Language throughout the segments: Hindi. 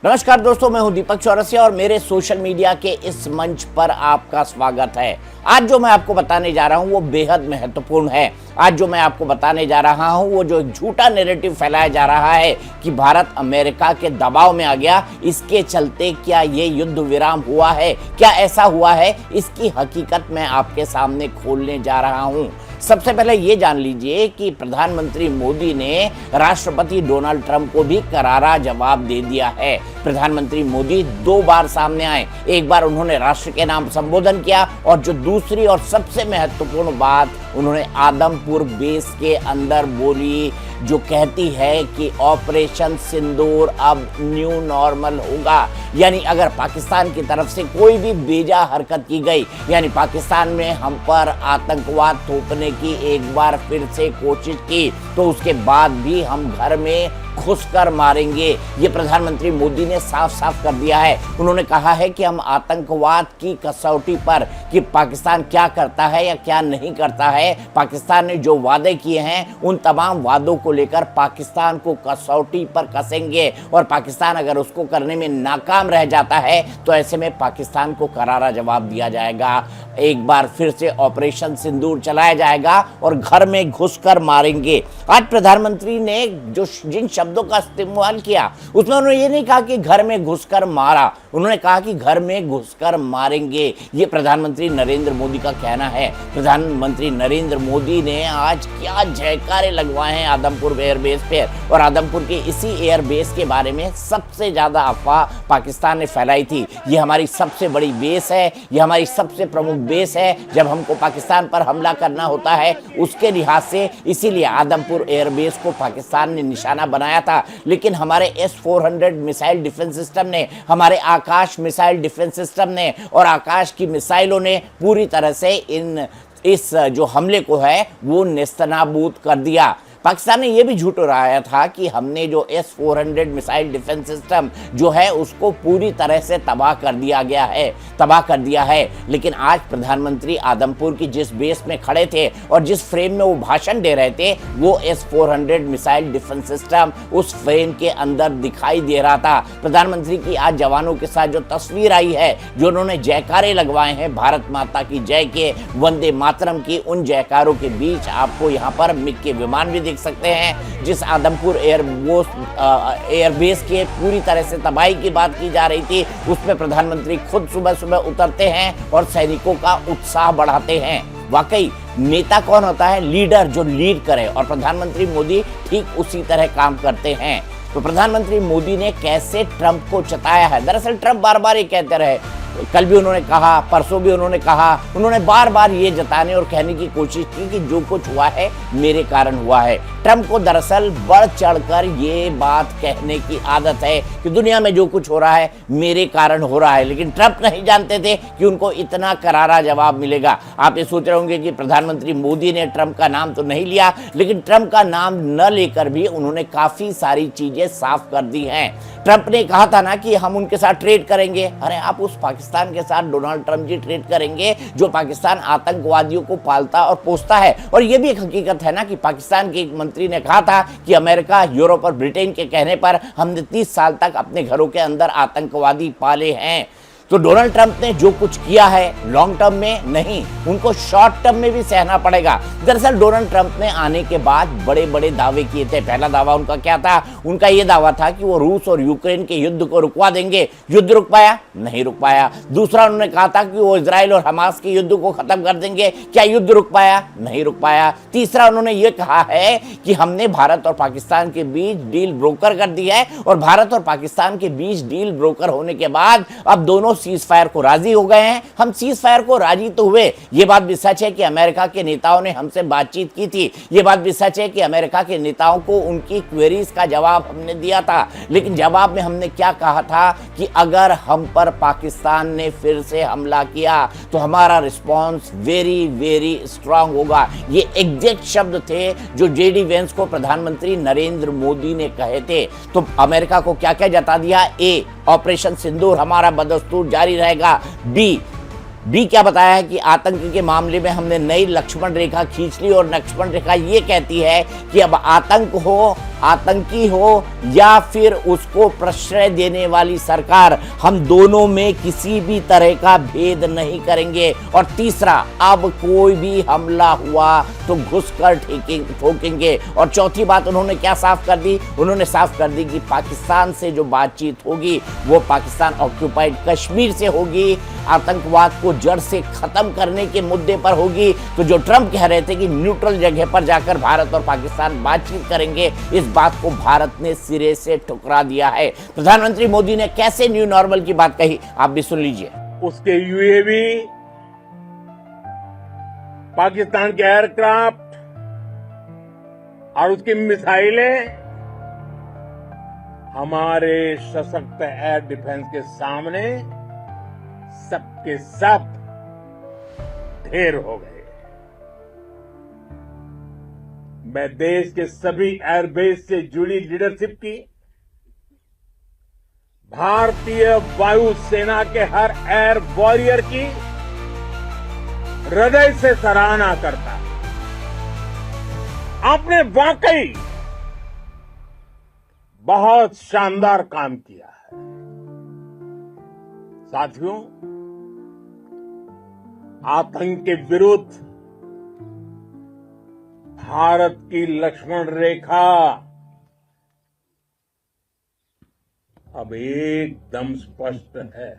नमस्कार दोस्तों, मैं हूं दीपक चौरसिया और मेरे सोशल मीडिया के इस मंच पर आपका स्वागत है। आज जो मैं आपको बताने जा रहा हूं वो बेहद महत्वपूर्ण है। आज जो मैं आपको बताने जा रहा हूं वो जो एक झूठा नैरेटिव फैलाया जा रहा है कि भारत अमेरिका के दबाव में आ गया, इसके चलते क्या ये युद्ध विराम हुआ है, क्या ऐसा हुआ है, इसकी हकीकत मैं आपके सामने खोलने जा रहा हूं। सबसे पहले ये जान लीजिए कि प्रधानमंत्री मोदी ने राष्ट्रपति डोनाल्ड ट्रंप को भी करारा जवाब दे दिया है। प्रधानमंत्री मोदी दो बार सामने आए, एक बार उन्होंने राष्ट्र के नाम संबोधन किया और जो दूसरी और सबसे महत्वपूर्ण बात उन्होंने आदमपुर बेस के अंदर बोली, जो कहती है कि ऑपरेशन सिंदूर अब न्यू नॉर्मल होगा। यानी अगर पाकिस्तान की तरफ से कोई भी बेजा हरकत की गई, यानी पाकिस्तान में हम पर आतंकवाद थोपने की एक बार फिर से कोशिश की, तो उसके बाद भी हम घर में घुसकर मारेंगे। ये प्रधानमंत्री मोदी ने साफ साफ कर दिया है। उन्होंने कहा है कि हम आतंकवाद की कसौटी पर कि पाकिस्तान क्या करता है या क्या नहीं करता है, पाकिस्तान ने जो वादे किए हैं उन तमाम वादों को लेकर पाकिस्तान को कसौटी पर कसेंगे और पाकिस्तान अगर उसको करने में नाकाम रह जाता है तो ऐसे में पाकिस्तान को करारा जवाब दिया जाएगा। एक बार फिर से ऑपरेशन सिंदूर चलाया जाएगा और घर में घुसकर मारेंगे। आज प्रधानमंत्री ने जो जिन शब्दों का इस्तेमाल किया उसमें उन्होंने ये नहीं कहा कि घर में घुसकर मारा, उन्होंने कहा कि घर में घुसकर मारेंगे। ये प्रधानमंत्री नरेंद्र मोदी का कहना है। प्रधानमंत्री नरेंद्र मोदी ने आज क्या जयकारे लगवाए हैं आदमपुर एयरबेस पे, और आदमपुर के इसी एयरबेस के बारे में सबसे ज्यादा अफवाह पाकिस्तान ने फैलाई थी। ये हमारी सबसे बड़ी बेस है, ये हमारी सबसे प्रमुख बेस है। जब हमको पाकिस्तान पर हमला करना होता है उसके लिहाज से, इसीलिए आदमपुर एयरबेस को पाकिस्तान ने निशाना बनाया था। लेकिन हमारे S-400 मिसाइल डिफेंस सिस्टम ने, हमारे आकाश मिसाइल डिफेंस सिस्टम ने और आकाश की मिसाइलों ने पूरी तरह से इस जो हमले को है वो नेस्तनाबूद कर दिया। पाकिस्तान ने यह भी झूठ उड़ाया था कि हमने जो S-400 मिसाइल डिफेंस सिस्टम जो है उसको पूरी तरह से तबाह कर दिया है। लेकिन आज प्रधानमंत्री आदमपुर की जिस बेस में खड़े थे और जिस फ्रेम में वो भाषण दे रहे थे, वो S-400 मिसाइल डिफेंस सिस्टम उस फ्रेम के अंदर दिखाई दे रहा था। प्रधानमंत्री की आज जवानों के साथ जो तस्वीर आई है, जो उन्होंने जयकारे लगवाए हैं भारत माता की जय के, वंदे मातरम की, उन जयकारों के बीच आपको यहाँ पर मिग के विमान भी दिख सकते हैं। जिस आदमपुर एयरबेस के पूरी तरह से तबाही की बात की जा रही थी, उसमें प्रधानमंत्री खुद सुबह सुबह उतरते हैं और सैनिकों का उत्साह बढ़ाते हैं। वाकई नेता कौन होता है? लीडर, जो लीड करे, और प्रधानमंत्री मोदी ठीक उसी तरह काम करते हैं। तो प्रधानमंत्री मोदी ने कैसे ट्रंप को चताया है। दरअसल ट्रंप बार बार ये कहते रहे, कल भी उन्होंने कहा, परसों भी उन्होंने कहा, उन्होंने बार बार ये जताने और कहने की कोशिश की कि जो कुछ हुआ है मेरे कारण हुआ है। ट्रंप को दरअसल बढ़ चढ़कर ये बात कहने की आदत है कि दुनिया में जो कुछ हो रहा है मेरे कारण हो रहा है। लेकिन ट्रंप नहीं जानते थे कि उनको इतना करारा जवाब मिलेगा। आप ये सोच रहे होंगे कि प्रधानमंत्री मोदी ने ट्रंप का नाम तो नहीं लिया, लेकिन ट्रंप का नाम न लेकर भी उन्होंने काफी सारी चीजें साफ कर दी हैं। ट्रंप ने कहा था ना कि हम उनके साथ ट्रेड करेंगे। अरे आप उस पाकिस्तान के साथ डोनाल्ड ट्रंप जी ट्रेड करेंगे जो पाकिस्तान आतंकवादियों को पालता और पोसता है। और यह भी एक हकीकत है ना कि पाकिस्तान के एक मंत्री ने कहा था कि अमेरिका, यूरोप और ब्रिटेन के कहने पर हमने 30 साल तक अपने घरों के अंदर आतंकवादी पाले हैं। तो डोनाल्ड ट्रंप ने जो कुछ किया है लॉन्ग टर्म में नहीं, उनको शॉर्ट टर्म में भी सहना पड़ेगा। दरअसल डोनाल्ड ट्रंप ने आने के बाद बड़े बड़े दावे किए थे। पहला दावा उनका क्या था? उनका ये दावा था कि वो रूस और यूक्रेन के युद्ध को रुकवा देंगे। युद्ध रुक पाया? नहीं रुक पाया। दूसरा उन्होंने कहा था कि वो इजराइल और हमास के युद्ध को खत्म कर देंगे। क्या युद्ध रुक पाया? नहीं रुक पाया। तीसरा उन्होंने ये कहा है कि हमने भारत और पाकिस्तान के बीच डील ब्रोकर कर दी है, और भारत और पाकिस्तान के बीच डील ब्रोकर होने के बाद अब दोनों सीज फायर को राजी हो गए हैं। हम सीज फायर को राजी तो हुए। ये बात भी सच है कि अमेरिका के नेताओं ने हमसे बातचीत की थी। ये बात भी सच है कि अमेरिका के नेताओं को उनकी क्वेरीज का जवाब हमने दिया था। लेकिन जवाब में हमने क्या कहा था कि अगर हम पर पाकिस्तान ने फिर से हमला किया तो हमारा रिस्पॉन्स वेरी वेरी स्ट्रांग होगा। ये एग्जैक्ट शब्द थे जो जेडी वेंस को प्रधानमंत्री नरेंद्र मोदी ने कहे थे। तो अमेरिका को क्या क्या जता दिया? ए, ऑपरेशन सिंदूर हमारा बदस्तूर जारी रहेगा। बी क्या बताया है कि आतंक के मामले में हमने नई लक्ष्मण रेखा खींच ली, और लक्ष्मण रेखा ये कहती है कि अब आतंक हो आतंकी हो या फिर उसको प्रश्रय देने वाली सरकार, हम दोनों में किसी भी तरह का भेद नहीं करेंगे। और तीसरा, अब कोई भी हमला हुआ तो घुसकर ठोकेंगे। और चौथी बात उन्होंने क्या साफ कर दी? उन्होंने साफ कर दी कि पाकिस्तान से जो बातचीत होगी वो पाकिस्तान ऑक्यूपाइड कश्मीर से होगी, आतंकवाद को जड़ से खत्म करने के मुद्दे पर होगी। तो जो ट्रंप कह रहे थे कि न्यूट्रल जगह पर जाकर भारत और पाकिस्तान बातचीत करेंगे, इस बात को भारत ने सिरे से ठुकरा दिया है। प्रधानमंत्री मोदी ने कैसे न्यू नॉर्मल की बात कही, आप भी सुन लीजिए। उसके यूएवी, पाकिस्तान के एयरक्राफ्ट और उसकी मिसाइलें हमारे सशक्त एयर डिफेंस के सामने सबके सब ढेर हो गए। मैं देश के सभी एयरबेस से जुड़ी लीडरशिप की, भारतीय वायुसेना के हर एयर वॉरियर की हृदय से सराहना करता। आपने वाकई बहुत शानदार काम किया है। साथियों, आतंक के विरुद्ध भारत की लक्ष्मण रेखा अब एकदम स्पष्ट है।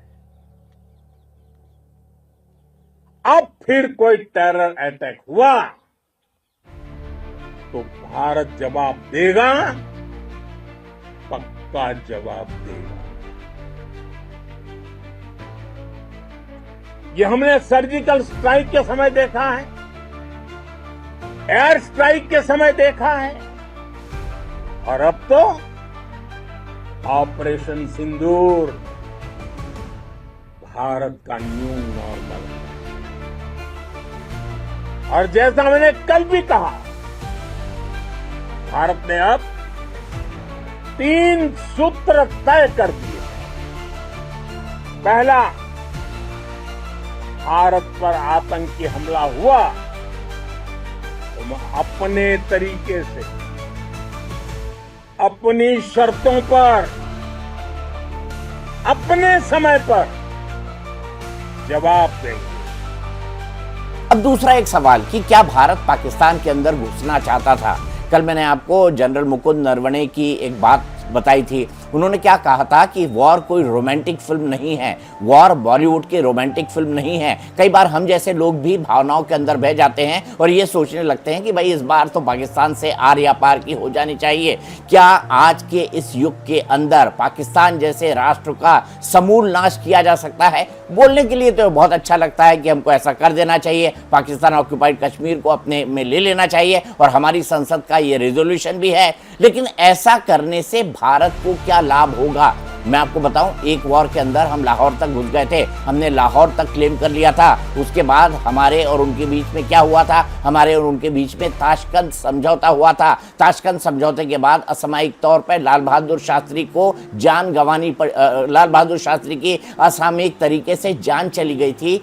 अब फिर कोई टेरर अटैक हुआ तो भारत जवाब देगा, पक्का जवाब देगा। ये हमने सर्जिकल स्ट्राइक के समय देखा है, एयर स्ट्राइक के समय देखा है, और अब तो ऑपरेशन सिंदूर भारत का न्यू नॉर्मल है। और जैसा मैंने कल भी कहा, भारत ने अब 3 सूत्र तय कर दिए। पहला, भारत पर आतंकी हमला हुआ तो हम अपने तरीके से, अपनी शर्तों पर, अपने समय पर जवाब देंगे। अब दूसरा एक सवाल कि क्या भारत पाकिस्तान के अंदर घुसना चाहता था? कल मैंने आपको जनरल मुकुंद नरवणे की एक बात बताई थी। उन्होंने क्या कहा था कि वॉर कोई रोमांटिक फिल्म नहीं है, वॉर बॉलीवुड की रोमांटिक फिल्म नहीं है। कई बार हम जैसे लोग भी भावनाओं के अंदर बह जाते हैं और ये सोचने लगते हैं कि भाई इस बार तो पाकिस्तान से आर या पार की हो जानी चाहिए। क्या आज के इस युग के अंदर पाकिस्तान जैसे राष्ट्र का समूल नाश किया जा सकता है? बोलने के लिए तो बहुत अच्छा लगता है कि हमको ऐसा कर देना चाहिए, पाकिस्तान ऑक्यूपाइड कश्मीर को अपने में ले लेना चाहिए, और हमारी संसद का ये रेजोल्यूशन भी है। लेकिन ऐसा करने से भारत को क्या लाभ होगा? मैं आपको बताऊं, एक वॉर के अंदर हम लाहौर तक घुस गए थे, हमने लाहौर तक क्लेम कर लिया था। उसके बाद हमारे और उनके बीच में क्या हुआ था? हमारे और उनके बीच में ताशकंद समझौता हुआ था। ताशकंद समझौते के बाद असामयिक तौर पर लाल बहादुर शास्त्री को जान गंवानी पड़, लाल बहादुर शास्त्री की असामयिक तरीके से जान चली गई थी।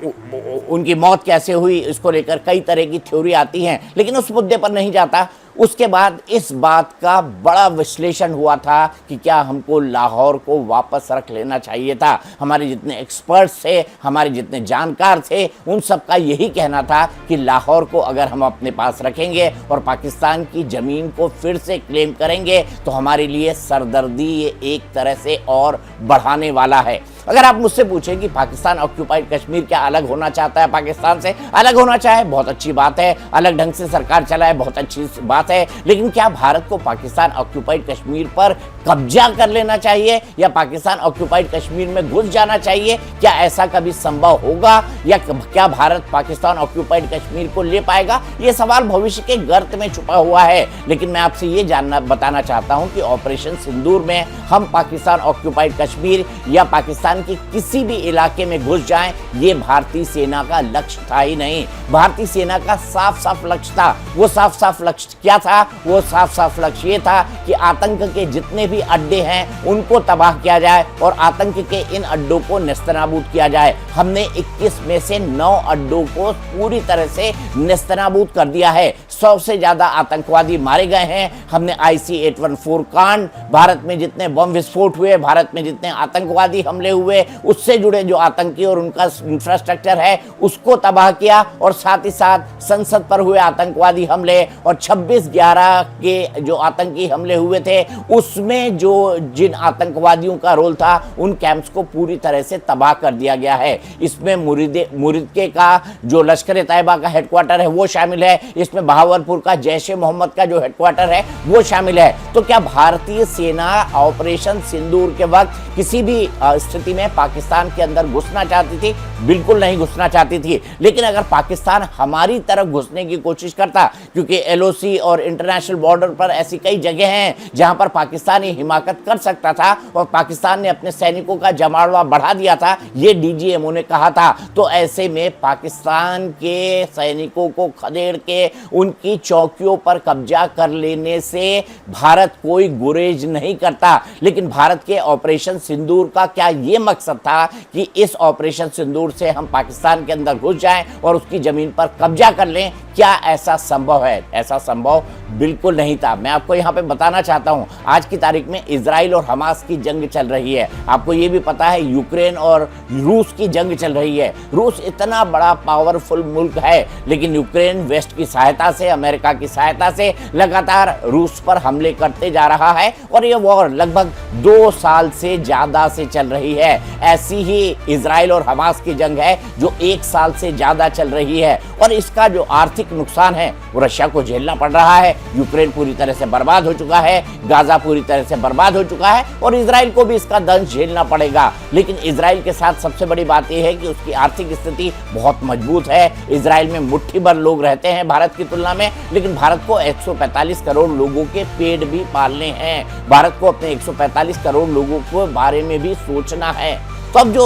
उनकी मौत कैसे हुई, इसको लेकर कई तरह की थ्योरी आती हैं, लेकिन उस मुद्दे पर नहीं जाता। उसके बाद इस बात का बड़ा विश्लेषण हुआ था कि क्या हमको लाहौर को वापस रख लेना चाहिए था। हमारे जितने एक्सपर्ट्स थे, हमारे जितने जानकार थे, उन सब का यही कहना था कि लाहौर को अगर हम अपने पास रखेंगे और पाकिस्तान की ज़मीन को फिर से क्लेम करेंगे तो हमारे लिए सरदर्दी ये एक तरह से और बढ़ाने वाला है। अगर आप मुझसे पूछें कि पाकिस्तान ऑक्यूपाइड कश्मीर क्या अलग होना चाहता है पाकिस्तान से? अलग होना चाहे, बहुत अच्छी बात है, अलग ढंग से सरकार चलाए, बहुत अच्छी बात है। लेकिन क्या भारत को पाकिस्तान ऑक्यूपाइड कश्मीर पर कब्जा कर लेना चाहिए या पाकिस्तान ऑक्यूपाइड कश्मीर में घुस जाना चाहिए? क्या ऐसा कभी संभव होगा या क्या भारत पाकिस्तान ऑक्यूपाइड कश्मीर को ले पाएगा? ये सवाल भविष्य के गर्त में छुपा हुआ है। लेकिन मैं आपसे ये बताना चाहता हूं कि ऑपरेशन सिंदूर में हम पाकिस्तान ऑक्यूपाइड कश्मीर या पाकिस्तान कि किसी भी इलाके में घुस जाएं, ये भारतीय सेना का लक्ष्य था ही नहीं। भारतीय सेना का साफ साफ लक्ष्य था। वो साफ साफ लक्ष्य क्या था? वो साफ साफ लक्ष्य ये था कि आतंक के जितने भी अड्डे हैं उनको तबाह किया जाए और आतंक के इन अड्डों को नेस्तनाबूद किया जाए। हमने 21 में से 9 अड्डों को पूरी तरह से नेस्तनाबूद कर दिया है। 100 से ज्यादा आतंकवादी मारे गए हैं। हमने IC-814 कांड, भारत में जितने बम विस्फोट हुए, भारत में जितने आतंकवादी हमले हुए, उससे जुड़े जो आतंकी और उनका इंफ्रास्ट्रक्चर है उसको तबाह किया, और साथ ही साथ संसद पर हुए आतंकवादी हमले और 26/11 के जो आतंकी हमले हुए थे उसमें जो जिन आतंकवादियों का रोल था उन कैंप्स को पूरी तरह से तबाह कर दिया गया है। इसमें मुरीदके का जो लश्कर तैयबा का हेडक्वार्टर है वो शामिल है, इसमें बहावलपुर का जैश ए मोहम्मद का जो हेडक्वार्टर है वो शामिल है। तो क्या भारतीय सेना ऑपरेशन सिंदूर के वक्त किसी भी स्थिति में पाकिस्तान के अंदर घुसना चाहती थी? बिल्कुल नहीं घुसना चाहती थी। लेकिन अगर पाकिस्तान हमारी तरफ घुसने की कोशिश करता, क्योंकि LOC और इंटरनेशनल बॉर्डर पर ऐसी कई जगह हैं जहां पर पाकिस्तान हिमाकत कर सकता था और पाकिस्तान ने अपने सैनिकों का जमावड़ा बढ़ा दिया था, ये DGMO ने कहा था। तो ऐसे में पाकिस्तान के सैनिकों को खदेड़ के उनकी चौकियों पर कब्जा कर लेने से भारत कोई गुरेज नहीं करता। लेकिन भारत के ऑपरेशन सिंदूर का क्या ये मकसद था कि इस ऑपरेशन सिंदूर से हम पाकिस्तान के अंदर घुस जाएं और उसकी जमीन पर कब्जा कर लें? क्या ऐसा संभव है? ऐसा संभव बिल्कुल नहीं था। मैं आपको यहां पे बताना चाहता हूं, आज की तारीख में इजराइल और हमास की जंग चल रही है। आपको ये भी पता है यूक्रेन और रूस की जंग चल रही है। रूस इतना बड़ा पावरफुल मुल्क है, लेकिन यूक्रेन वेस्ट की सहायता से, अमेरिका की सहायता से लगातार रूस पर हमले करते जा रहा है और ये वॉर लगभग 2 साल से ज्यादा से चल रही है। ऐसी ही इजराइल और हमास की जंग है जो 1 साल से ज्यादा चल रही है, और इसका जो आर्थिक नुकसान है वो रशिया को झेलना पड़ रहा है। यूक्रेन पूरी तरह से बर्बाद हो चुका है, गाजा पूरी तरह से बर्बाद हो चुका है, और इजराइल को भी इसका दंश झेलना पड़ेगा। लेकिन इजराइल के साथ सबसे बड़ी बात यह है कि उसकी आर्थिक स्थिति बहुत मजबूत है। इजराइल में मुट्ठी भर लोग रहते हैं भारत की तुलना में, लेकिन भारत को 145 करोड़ लोगों के पेट भी पालने हैं। भारत को अपने 145 करोड़ लोगों के बारे में भी सोचना है। तो अब जो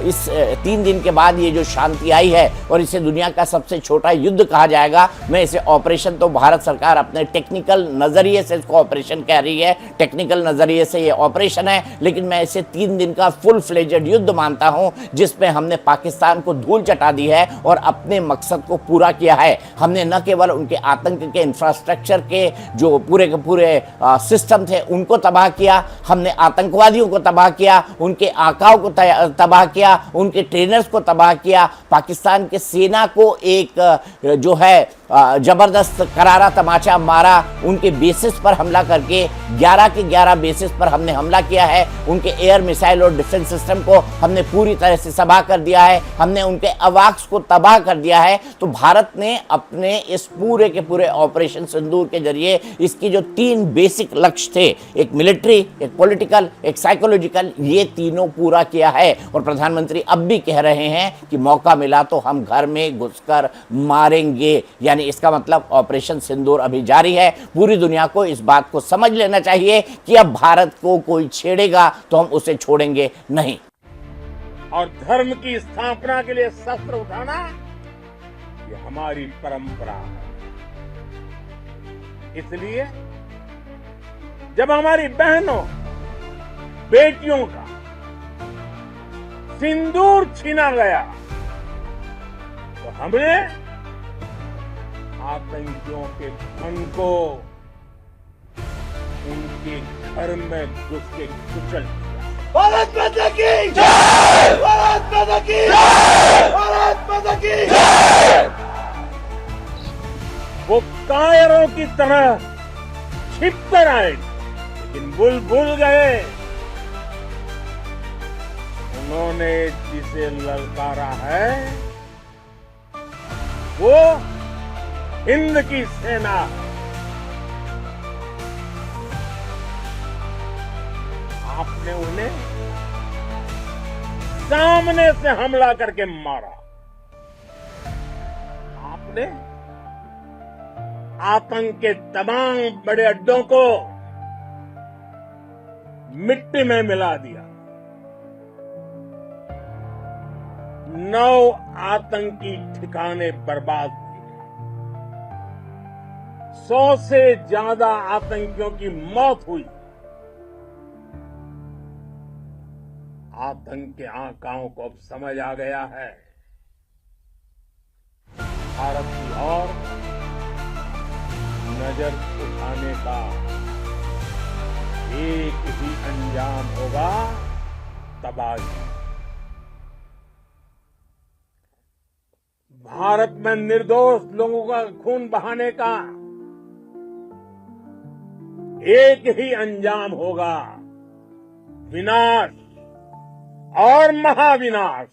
इस 3 दिन के बाद ये जो शांति आई है और इसे दुनिया का सबसे छोटा युद्ध कहा जाएगा, मैं इसे ऑपरेशन, तो भारत सरकार अपने टेक्निकल नजरिए से इसको ऑपरेशन कह रही है, टेक्निकल नजरिए से ये ऑपरेशन है, लेकिन मैं इसे 3 दिन का फुल फ्लेजेड युद्ध मानता हूं जिसमें हमने पाकिस्तान को धूल चटा दी है और अपने मकसद को पूरा किया है। हमने न केवल उनके आतंक के इंफ्रास्ट्रक्चर के जो पूरे के पूरे सिस्टम थे उनको तबाह किया, हमने आतंकवादियों को तबाह किया, उनके आकाओं को तबाह किया, उनके ट्रेनर्स को तबाह किया, पाकिस्तान के सेना को एक जो है जबरदस्त करारा तमाचा मारा, उनके बेसिस पर हमला करके 11 के 11 बेसिस पर हमने हमला किया है। उनके एयर मिसाइल और डिफेंस सिस्टम को हमने पूरी तरह से तबाह कर दिया है, हमने उनके अवाक्स को तबाह कर दिया है। तो भारत ने अपने इस पूरे के पूरे ऑपरेशन सिंदूर के जरिए इसकी जो 3 बेसिक लक्ष्य थे, एक मिलिट्री, एक पॉलिटिकल, एक साइकोलॉजिकल, ये तीनों पूरा किया है। और प्रधानमंत्री अब भी कह रहे हैं कि मौका मिला तो हम घर में घुसकर मारेंगे, यानी इसका मतलब ऑपरेशन सिंदूर अभी जारी है। पूरी दुनिया को इस बात को समझ लेना चाहिए कि अब भारत को कोई छेड़ेगा तो हम उसे छोड़ेंगे नहीं। और धर्म की स्थापना के लिए शस्त्र उठाना ये हमारी परंपरा है। इसलिए जब हमारी बहनों, बेटियों का सिंदूर छीना गया तो हमने आतंकियों के धन को उनके घर में घुस के कुचल दिया। भारत माता की जय! भारत माता की जय! भारत माता की जय! वो कायरों की तरह छिप कर आए, लेकिन भूल गए उन्होंने जिसे ललकारा है वो हिंद की सेना। आपने उन्हें सामने से हमला करके मारा, आपने आतंक के तमाम बड़े अड्डों को मिट्टी में मिला दिया। 9 आतंकी ठिकाने बर्बाद हुए, 100 से ज्यादा आतंकियों की मौत हुई। आतंक के आकाओं को अब समझ आ गया है, भारत की ओर नजर उठाने का एक ही अंजाम होगा, तबाही। भारत में निर्दोष लोगों का खून बहाने का एक ही अंजाम होगा, विनाश और महाविनाश।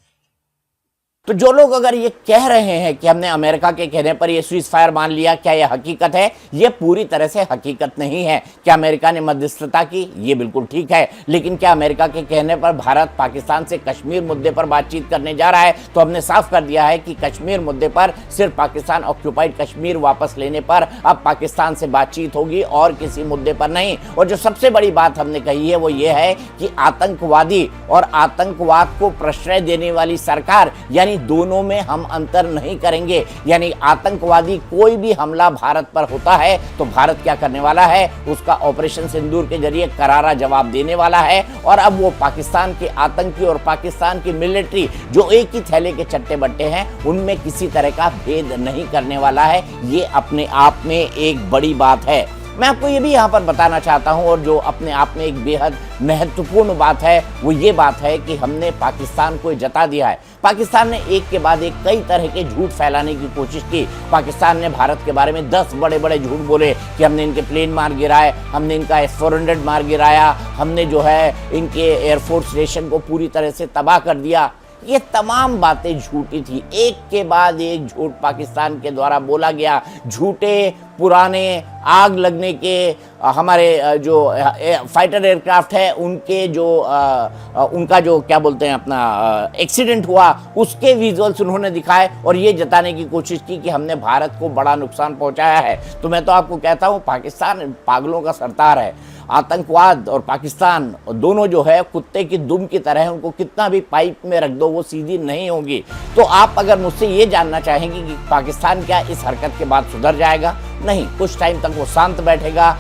तो जो लोग अगर ये कह रहे हैं कि हमने अमेरिका के कहने पर ये सीज फायर मान लिया, क्या यह हकीकत है? ये पूरी तरह से हकीकत नहीं है। क्या अमेरिका ने मध्यस्थता की? ये बिल्कुल ठीक है, लेकिन क्या अमेरिका के कहने पर भारत पाकिस्तान से कश्मीर मुद्दे पर बातचीत करने जा रहा है? तो हमने साफ कर दिया है कि कश्मीर मुद्दे पर सिर्फ पाकिस्तान ऑक्यूपाइड कश्मीर वापस लेने पर अब पाकिस्तान से बातचीत होगी और किसी मुद्दे पर नहीं। और जो सबसे बड़ी बात हमने कही है वो ये है कि आतंकवादी और आतंकवाद को प्रश्रय देने वाली सरकार, यानी दोनों में हम अंतर नहीं करेंगे। यानी आतंकवादी कोई भी हमला भारत पर होता है तो भारत क्या करने वाला है? उसका ऑपरेशन सिंदूर के जरिए करारा जवाब देने वाला है। और अब वो पाकिस्तान के आतंकी और पाकिस्तान की मिलिट्री जो एक ही थैले के चट्टे बट्टे हैं, उनमें किसी तरह का भेद नहीं करने वाला है। ये अपने आप में एक बड़ी बात है। मैं आपको ये भी यहाँ पर बताना चाहता हूँ, और जो अपने आप में एक बेहद महत्वपूर्ण बात है वो ये बात है कि हमने पाकिस्तान को जता दिया है। पाकिस्तान ने एक के बाद एक कई तरह के झूठ फैलाने की कोशिश की। पाकिस्तान ने भारत के बारे में 10 बड़े बड़े झूठ बोले कि हमने इनके प्लेन मार गिराए, हमने इनका S-400 मार गिराया, हमने जो है इनके एयरफोर्स स्टेशन को पूरी तरह से तबाह कर दिया। ये तमाम बातें झूठी थी। एक के बाद एक झूठ पाकिस्तान के द्वारा बोला गया। झूठे पुराने आग लगने के हमारे जो फाइटर एयरक्राफ्ट है उनके जो उनका जो क्या बोलते हैं अपना एक्सीडेंट हुआ, उसके विजुअल्स उन्होंने दिखाए और ये जताने की कोशिश की कि हमने भारत को बड़ा नुकसान पहुंचाया है। तो मैं तो आपको कहता हूँ पाकिस्तान पागलों का सरदार है। आतंकवाद और पाकिस्तान दोनों जो है कुत्ते की दुम की तरह है, उनको कितना भी पाइप में रख दो वो सीधी नहीं होगी। तो आप अगर मुझसे ये जानना चाहेंगे कि पाकिस्तान क्या इस हरकत के बाद सुधर जाएगा? नहीं, कुछ टाइम तक वो शांत बैठेगा,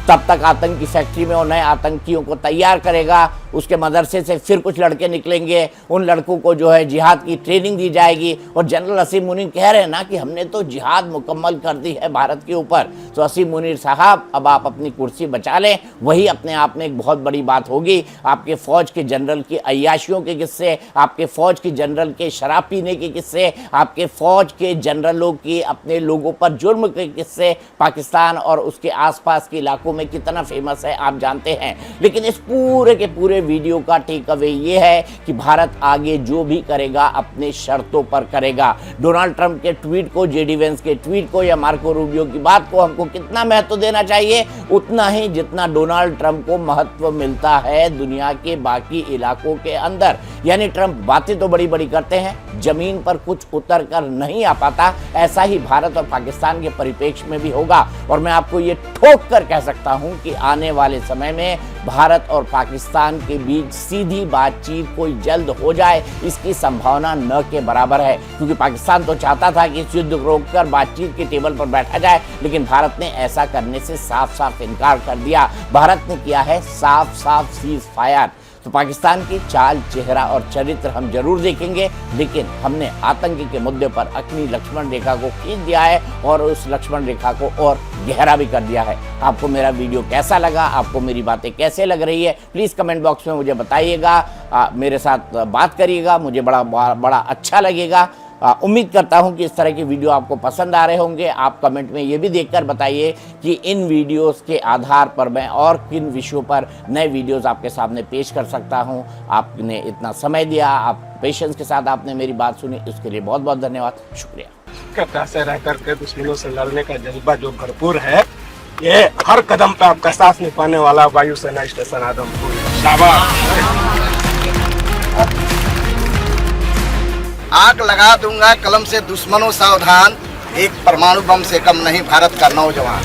तब तक आतंकी फैक्ट्री में वो नए आतंकियों को तैयार करेगा। उसके मदरसे से फिर कुछ लड़के निकलेंगे, उन लड़कों को जो है जिहाद की ट्रेनिंग दी जाएगी। और जनरल असीम मुनीर कह रहे हैं ना कि हमने तो जिहाद मुकम्मल कर दी है भारत के ऊपर। तो असीम मुनीर साहब अब आप अपनी कुर्सी बचा लें, वही अपने आप में एक बहुत बड़ी बात होगी। आपके फौज के जनरल की अय्याशियों के किस्से, आपके फौज के जनरल के शराब पीने के किस्से, आपके फौज के जनरलों की अपने लोगों पर जुर्म के किस्से पाकिस्तान और उसके आसपास के इलाकों में कितना फेमस है आप जानते हैं। लेकिन इस पूरे के पूरे वीडियो का टेक अवे ये है कि भारत आगे जो भी करेगा अपने शर्तों पर करेगा। डोनाल्ड ट्रंप के ट्वीट को, जेडी वेंस के ट्वीट को या मार्को रूबियो की बात को हमको कितना महत्व देना चाहिए? उतना ही जितना डोनाल्ड ट्रंप को महत्व मिलता है दुनिया के बाकी इलाकों के अंदर। यानी ट्रंप बातें तो बड़ी बड़ी करते हैं, जमीन पर कुछ उतर कर नहीं आ पाता। ऐसा ही भारत और पाकिस्तान के परिप्रेक्ष्य में भी होगा। और मैं आपको ये ठोक कर कह सकता हूं कि आने वाले समय में भारत और पाकिस्तान के बीच सीधी बातचीत कोई जल्द हो जाए, इसकी संभावना न के बराबर है। क्योंकि पाकिस्तान तो चाहता था कि इस युद्ध को रोककर बातचीत के टेबल पर बैठा जाए, लेकिन भारत ने ऐसा करने से साफ साफ इनकार कर दिया। भारत ने किया है साफ साफ सीज फायर। तो पाकिस्तान की चाल, चेहरा और चरित्र हम जरूर देखेंगे, लेकिन हमने आतंकी के मुद्दे पर अपनी लक्ष्मण रेखा को खींच दिया है और उस लक्ष्मण रेखा को और गहरा भी कर दिया है। आपको मेरा वीडियो कैसा लगा? आपको मेरी बातें कैसे लग रही है? प्लीज़ कमेंट बॉक्स में मुझे बताइएगा, मेरे साथ बात करिएगा, मुझे बड़ा अच्छा लगेगा। उम्मीद करता हूं कि इस तरह की वीडियो आपको पसंद आ रहे होंगे। आप कमेंट में ये भी देखकर बताइए कि इन वीडियोस के आधार पर मैं और किन विषयों पर नए वीडियोस आपके सामने पेश कर सकता हूं। आपने इतना समय दिया, आप पेशेंस के साथ आपने मेरी बात सुनी, उसके लिए बहुत बहुत धन्यवाद, शुक्रिया। कट्टा से रह करके दुश्मनों से लड़ने का जज्बा जो भरपूर है, ये हर कदम पे आपका साथ निभाने वाला वायुसेना स्टेशन आदमपुर। शाबाश। आग लगा दूंगा कलम से दुश्मनों सावधान, एक परमाणु बम से कम नहीं भारत का नौजवान।